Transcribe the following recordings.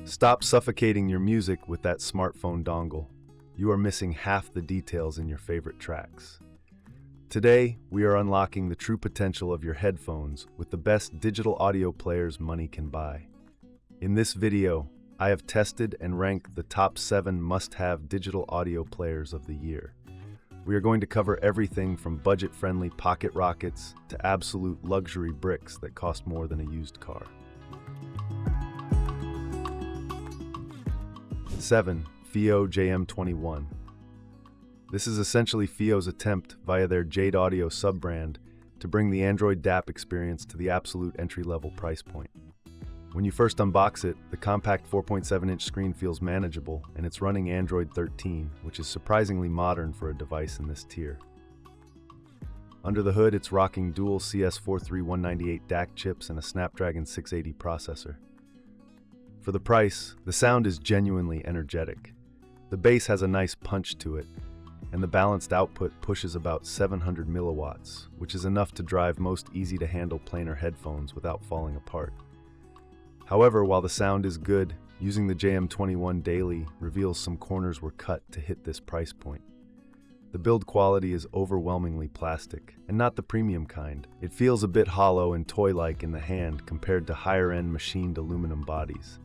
Stop suffocating your music with that smartphone dongle. You are missing half the details in your favorite tracks. Today, we are unlocking the true potential of your headphones with the best digital audio players money can buy. In this video, I have tested and ranked the top 7 must-have digital audio players of the year. We are going to cover everything from budget-friendly pocket rockets to absolute luxury bricks that cost more than a used car. 7. FiiO JM21. This is essentially FiiO's attempt via their Jade Audio sub-brand to bring the Android DAP experience to the absolute entry-level price point. When you first unbox it, the compact 4.7-inch screen feels manageable, and it's running Android 13, which is surprisingly modern for a device in this tier. Under the hood, it's rocking dual CS43198 DAC chips and a Snapdragon 680 processor. For the price, the sound is genuinely energetic. The bass has a nice punch to it, and the balanced output pushes about 700 milliwatts, which is enough to drive most easy-to-handle planar headphones without falling apart. However, while the sound is good, using the JM21 daily reveals some corners were cut to hit this price point. The build quality is overwhelmingly plastic, and not the premium kind. It feels a bit hollow and toy-like in the hand compared to higher-end machined aluminum bodies.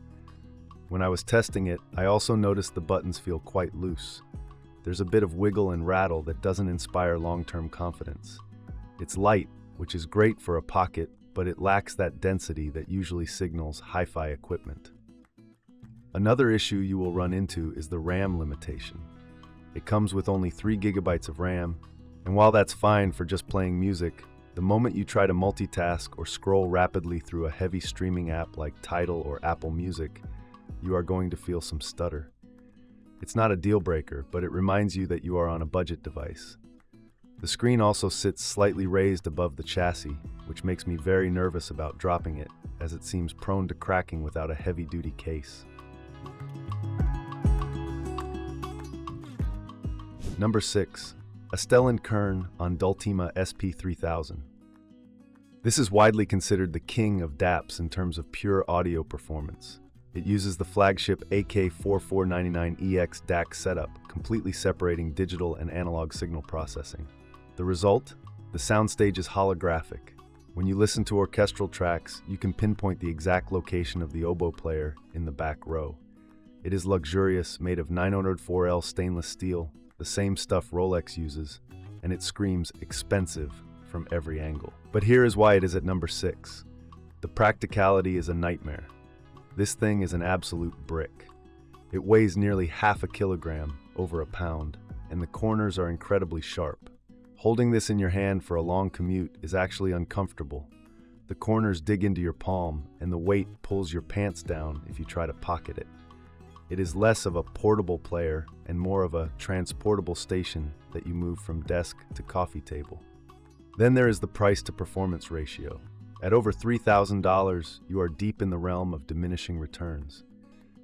When I was testing it, I also noticed the buttons feel quite loose. There's a bit of wiggle and rattle that doesn't inspire long-term confidence. It's light, which is great for a pocket, but it lacks that density that usually signals hi-fi equipment. Another issue you will run into is the RAM limitation. It comes with only 3 GB of RAM, and while that's fine for just playing music, the moment you try to multitask or scroll rapidly through a heavy streaming app like Tidal or Apple Music, you are going to feel some stutter. It's not a deal breaker, but it reminds you that you are on a budget device. The screen also sits slightly raised above the chassis, which makes me very nervous about dropping it, as it seems prone to cracking without a heavy-duty case. Number 6. Astell&Kern A&ultima SP3000. This is widely considered the king of DAPs in terms of pure audio performance. It uses the flagship AK4499EX DAC setup, completely separating digital and analog signal processing. The result? The soundstage is holographic. When you listen to orchestral tracks, you can pinpoint the exact location of the oboe player in the back row. It is luxurious, made of 904L stainless steel, the same stuff Rolex uses, and it screams expensive from every angle. But here is why it is at number 6. The practicality is a nightmare. This thing is an absolute brick. It weighs nearly half a kilogram, over a pound, and the corners are incredibly sharp. Holding this in your hand for a long commute is actually uncomfortable. The corners dig into your palm, and the weight pulls your pants down if you try to pocket it. It is less of a portable player and more of a transportable station that you move from desk to coffee table. Then there is the price-to-performance ratio. At over $3,000, you are deep in the realm of diminishing returns.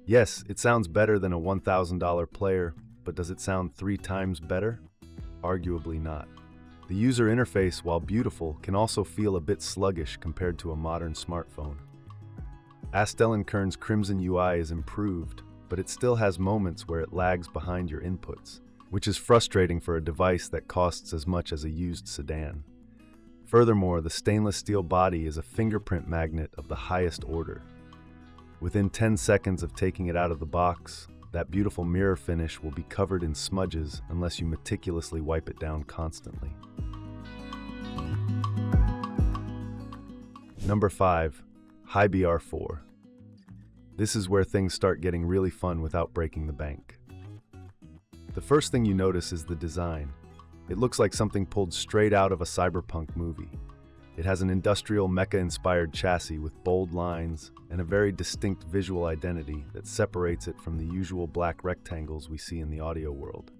Yes, it sounds better than a $1,000 player, but does it sound 3 times better? Arguably not. The user interface, while beautiful, can also feel a bit sluggish compared to a modern smartphone. Astell&Kern's Crimson UI is improved, but it still has moments where it lags behind your inputs, which is frustrating for a device that costs as much as a used sedan. Furthermore, the stainless steel body is a fingerprint magnet of the highest order. Within 10 seconds of taking it out of the box, that beautiful mirror finish will be covered in smudges unless you meticulously wipe it down constantly. Number 5. HiBy R4. This is where things start getting really fun without breaking the bank. The first thing you notice is the design. It looks like something pulled straight out of a cyberpunk movie. It has an industrial mecha-inspired chassis with bold lines and a very distinct visual identity that separates it from the usual black rectangles we see in the audio world.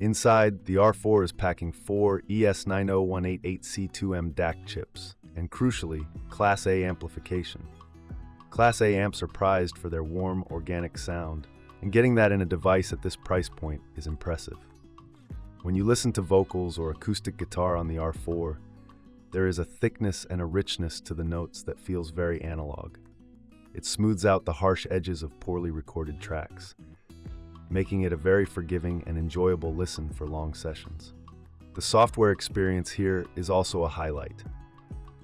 Inside, the R4 is packing 4 ES90188C2M DAC chips, and crucially, Class A amplification. Class A amps are prized for their warm, organic sound, and getting that in a device at this price point is impressive. When you listen to vocals or acoustic guitar on the R4, there is a thickness and a richness to the notes that feels very analog. It smooths out the harsh edges of poorly recorded tracks, making it a very forgiving and enjoyable listen for long sessions. The software experience here is also a highlight.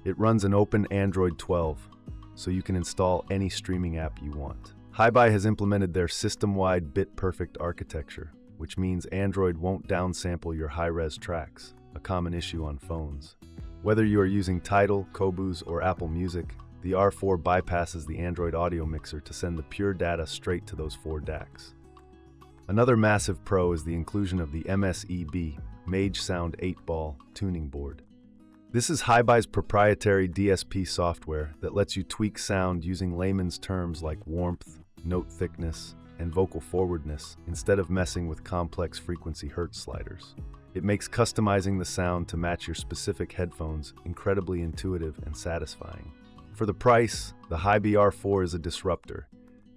It runs an open Android 12, so you can install any streaming app you want. HiBy has implemented their system-wide bit-perfect architecture, which means Android won't downsample your high-res tracks, a common issue on phones. Whether you are using Tidal, Qobuz, or Apple Music, the R4 bypasses the Android audio mixer to send the pure data straight to those 4 DACs. Another massive pro is the inclusion of the MSEB, Mage Sound 8-ball tuning board. This is HiBy's proprietary DSP software that lets you tweak sound using layman's terms like warmth, note thickness, and vocal forwardness instead of messing with complex frequency hertz sliders. It makes customizing the sound to match your specific headphones incredibly intuitive and satisfying. For the price, the HiBy R4 is a disruptor.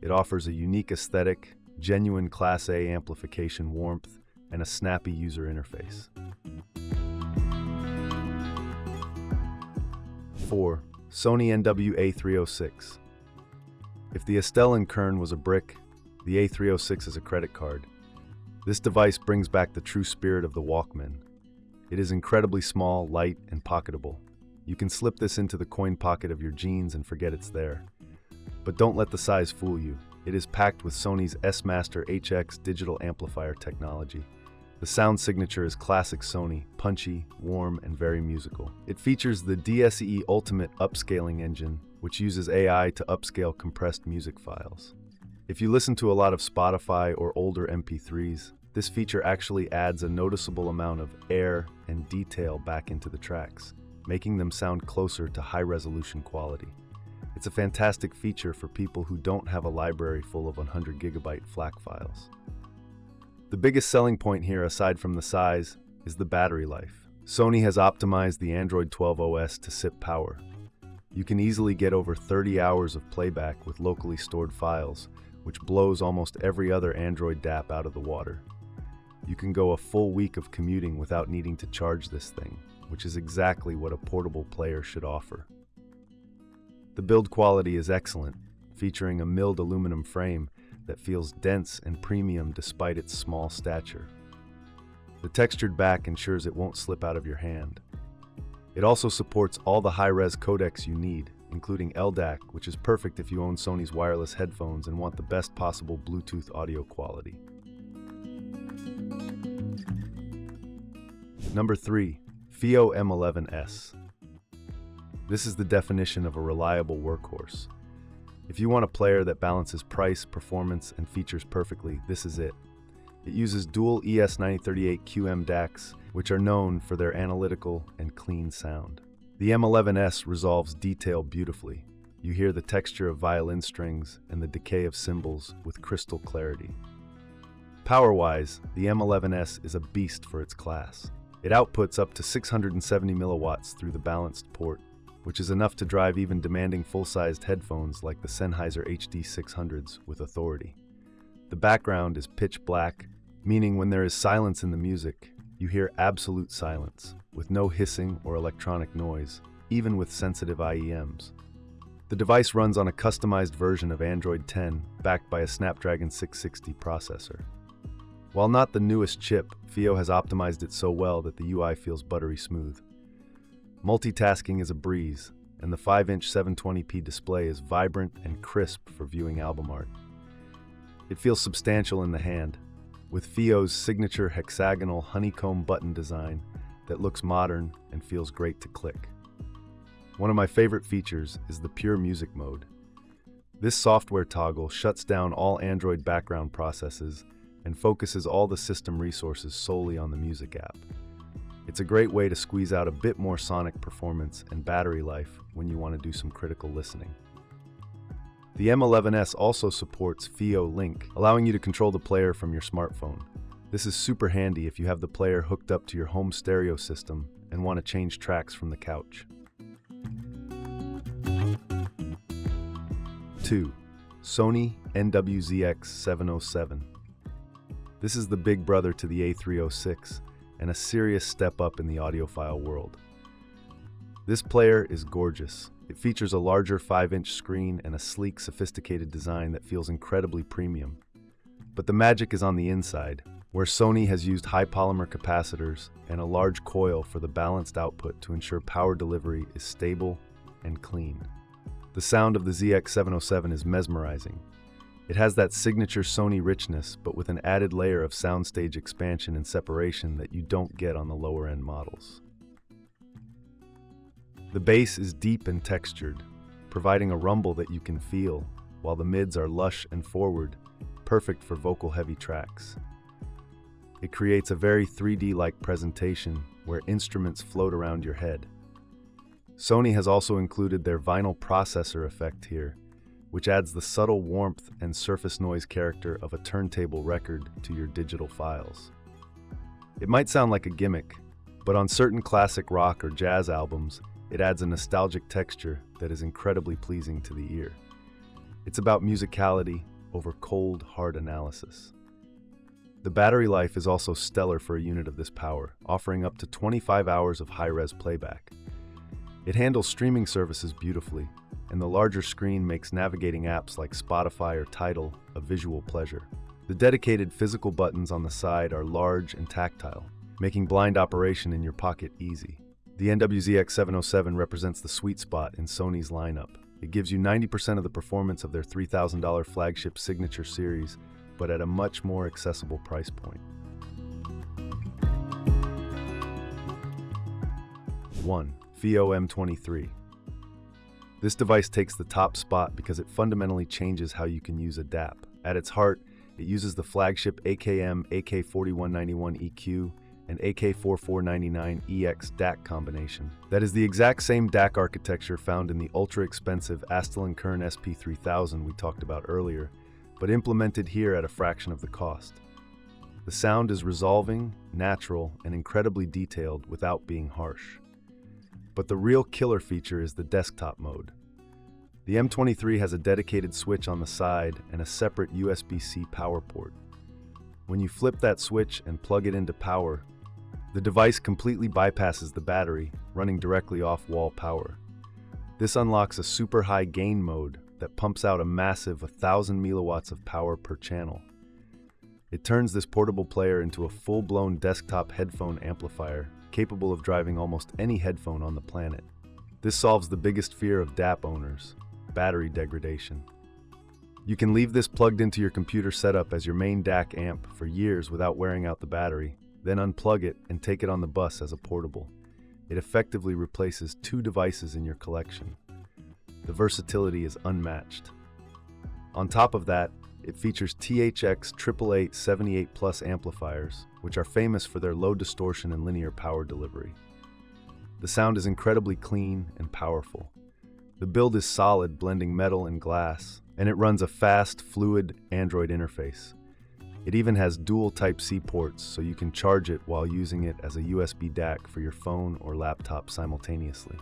It offers a unique aesthetic, genuine Class A amplification warmth, and a snappy user interface. 4. Sony NW-A306. If the Astell&Kern was a brick, the A306 is a credit card. This device brings back the true spirit of the Walkman. It is incredibly small, light, and pocketable. You can slip this into the coin pocket of your jeans and forget it's there. But don't let the size fool you. It is packed with Sony's S-Master HX digital amplifier technology. The sound signature is classic Sony, punchy, warm, and very musical. It features the DSE Ultimate upscaling engine, which uses AI to upscale compressed music files. If you listen to a lot of Spotify or older MP3s, this feature actually adds a noticeable amount of air and detail back into the tracks, making them sound closer to high-resolution quality. It's a fantastic feature for people who don't have a library full of 100 gigabyte FLAC files. The biggest selling point here, aside from the size, is the battery life. Sony has optimized the Android 12 OS to sip power. You can easily get over 30 hours of playback with locally stored files, which blows almost every other Android DAP out of the water. You can go a full week of commuting without needing to charge this thing, which is exactly what a portable player should offer. The build quality is excellent, featuring a milled aluminum frame that feels dense and premium despite its small stature. The textured back ensures it won't slip out of your hand. It also supports all the high-res codecs you need, including LDAC, which is perfect if you own Sony's wireless headphones and want the best possible Bluetooth audio quality. Number 3. FiiO M11S. This is the definition of a reliable workhorse. If you want a player that balances price, performance, and features perfectly, this is it. It uses dual ES9038QM DACs, which are known for their analytical and clean sound. The M11S resolves detail beautifully. You hear the texture of violin strings and the decay of cymbals with crystal clarity. Power-wise, the M11S is a beast for its class. It outputs up to 670 milliwatts through the balanced port, which is enough to drive even demanding full-sized headphones like the Sennheiser HD600s with authority. The background is pitch black, meaning when there is silence in the music, you hear absolute silence, with no hissing or electronic noise, even with sensitive IEMs. The device runs on a customized version of Android 10, backed by a Snapdragon 660 processor. While not the newest chip, FiiO has optimized it so well that the UI feels buttery smooth. Multitasking is a breeze, and the 5-inch 720p display is vibrant and crisp for viewing album art. It feels substantial in the hand, with FiiO's signature hexagonal honeycomb button design that looks modern and feels great to click. One of my favorite features is the Pure Music mode. This software toggle shuts down all Android background processes and focuses all the system resources solely on the music app. It's a great way to squeeze out a bit more sonic performance and battery life when you want to do some critical listening. The M11S also supports FiiO Link, allowing you to control the player from your smartphone. This is super handy if you have the player hooked up to your home stereo system and want to change tracks from the couch. 2. Sony NW-ZX707. This is the big brother to the A306 and a serious step up in the audiophile world. This player is gorgeous, It features a larger 5-inch screen and a sleek, sophisticated design that feels incredibly premium. But the magic is on the inside, where Sony has used high polymer capacitors and a large coil for the balanced output to ensure power delivery is stable and clean. The sound of the ZX707 is mesmerizing. It has that signature Sony richness, but with an added layer of soundstage expansion and separation that you don't get on the lower-end models. The bass is deep and textured, providing a rumble that you can feel, while the mids are lush and forward, perfect for vocal-heavy tracks. It creates a very 3D-like presentation where instruments float around your head. Sony has also included their vinyl processor effect here, which adds the subtle warmth and surface noise character of a turntable record to your digital files. It might sound like a gimmick, but on certain classic rock or jazz albums, it adds a nostalgic texture that is incredibly pleasing to the ear. It's about musicality over cold, hard analysis. The battery life is also stellar for a unit of this power, offering up to 25 hours of high-res playback. It handles streaming services beautifully, and the larger screen makes navigating apps like Spotify or Tidal a visual pleasure. The dedicated physical buttons on the side are large and tactile, making blind operation in your pocket easy. The NW-ZX707 represents the sweet spot in Sony's lineup. It gives you 90% of the performance of their $3,000 flagship Signature series, but at a much more accessible price point. 1. FiiO M23. This device takes the top spot because it fundamentally changes how you can use a DAP. At its heart, it uses the flagship AKM AK4191 EQ and AK4499EX DAC combination. That is the exact same DAC architecture found in the ultra-expensive Astell&Kern SP3000 we talked about earlier, but implemented here at a fraction of the cost. The sound is resolving, natural, and incredibly detailed without being harsh. But the real killer feature is the desktop mode. The M23 has a dedicated switch on the side and a separate USB-C power port. When you flip that switch and plug it into power, the device completely bypasses the battery, running directly off wall power. This unlocks a super high gain mode that pumps out a massive 1,000 milliwatts of power per channel. It turns this portable player into a full-blown desktop headphone amplifier, capable of driving almost any headphone on the planet. This solves the biggest fear of DAP owners: battery degradation. You can leave this plugged into your computer setup as your main DAC amp for years without wearing out the battery, then unplug it and take it on the bus as a portable. It effectively replaces 2 devices in your collection. The versatility is unmatched. On top of that, it features THX 888 78 Plus amplifiers, which are famous for their low distortion and linear power delivery. The sound is incredibly clean and powerful. The build is solid, blending metal and glass, and it runs a fast, fluid Android interface. It even has dual Type-C ports, so you can charge it while using it as a USB DAC for your phone or laptop simultaneously.